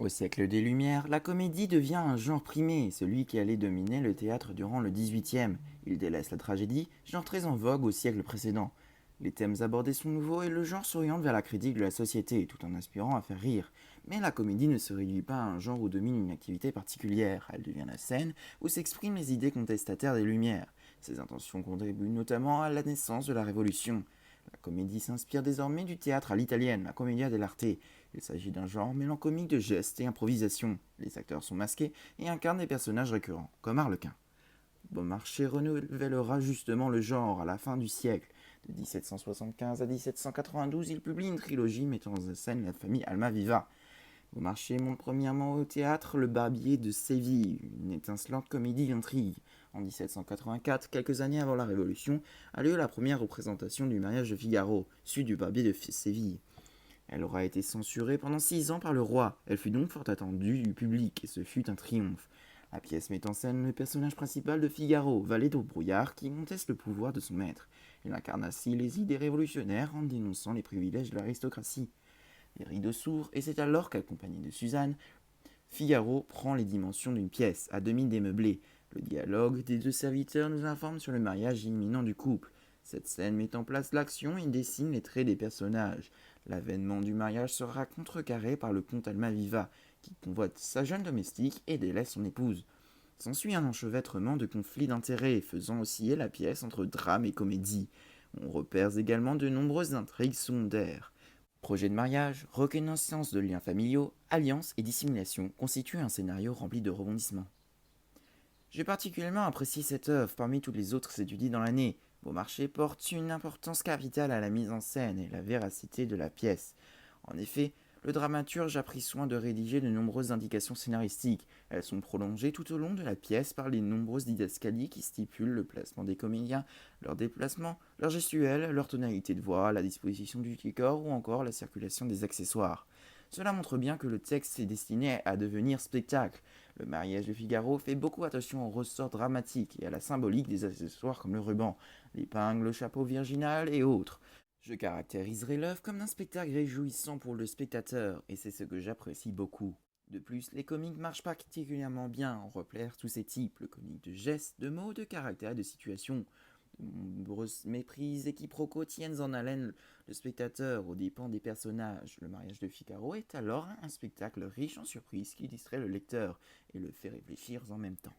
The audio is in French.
Au siècle des Lumières, la comédie devient un genre primé, celui qui allait dominer le théâtre durant le XVIIIe. Il délaisse la tragédie, genre très en vogue au siècle précédent. Les thèmes abordés sont nouveaux et le genre s'oriente vers la critique de la société, tout en aspirant à faire rire. Mais la comédie ne se réduit pas à un genre où domine une activité particulière, elle devient la scène où s'expriment les idées contestataires des Lumières. Ces intentions contribuent notamment à la naissance de la Révolution. La comédie s'inspire désormais du théâtre à l'italienne, la commedia dell'arte. Il s'agit d'un genre mêlant comique de gestes et improvisation. Les acteurs sont masqués et incarnent des personnages récurrents, comme Harlequin. Beaumarchais renouvellera justement le genre à la fin du siècle. De 1775 à 1792, il publie une trilogie mettant en scène la famille Almaviva. Beaumarchais montre premièrement au théâtre Le Barbier de Séville, une étincelante comédie d'intrigue. En 1784, quelques années avant la Révolution, a lieu la première représentation du mariage de Figaro, suite du Barbier de Séville. Elle aura été censurée pendant 6 ans par le roi. Elle fut donc fort attendue du public et ce fut un triomphe. La pièce met en scène le personnage principal de Figaro, valet de brouillard, qui conteste le pouvoir de son maître. Il incarne ainsi les idées révolutionnaires en dénonçant les privilèges de l'aristocratie. Les rideaux s'ouvrent et c'est alors qu'accompagné de Suzanne, Figaro prend les dimensions d'une pièce, à demi démeublée. Le dialogue des deux serviteurs nous informe sur le mariage imminent du couple. Cette scène met en place l'action et dessine les traits des personnages. L'avènement du mariage sera contrecarré par le comte Almaviva, qui convoite sa jeune domestique et délaisse son épouse. S'ensuit un enchevêtrement de conflits d'intérêts, faisant osciller la pièce entre drame et comédie. On repère également de nombreuses intrigues secondaires. Projet de mariage, reconnaissance de liens familiaux, alliances et dissimulation constituent un scénario rempli de rebondissements. J'ai particulièrement apprécié cette œuvre parmi toutes les autres étudiées dans l'année. Beaumarchais porte une importance capitale à la mise en scène et la véracité de la pièce. En effet, le dramaturge a pris soin de rédiger de nombreuses indications scénaristiques. Elles sont prolongées tout au long de la pièce par les nombreuses didascalies qui stipulent le placement des comédiens, leur déplacement, leur gestuelle, leur tonalité de voix, la disposition du décor ou encore la circulation des accessoires. Cela montre bien que le texte est destiné à devenir spectacle. Le mariage de Figaro fait beaucoup attention aux ressorts dramatiques et à la symbolique des accessoires comme le ruban, l'épingle, le chapeau virginal et autres. Je caractériserai l'œuvre comme un spectacle réjouissant pour le spectateur, et c'est ce que j'apprécie beaucoup. De plus, les comiques marchent particulièrement bien, on repère tous ces types, le comique de gestes, de mots, de caractères et de situations. De nombreuses méprises et quiproquos tiennent en haleine le spectateur aux dépens des personnages. Le mariage de Figaro est alors un spectacle riche en surprises qui distrait le lecteur et le fait réfléchir en même temps.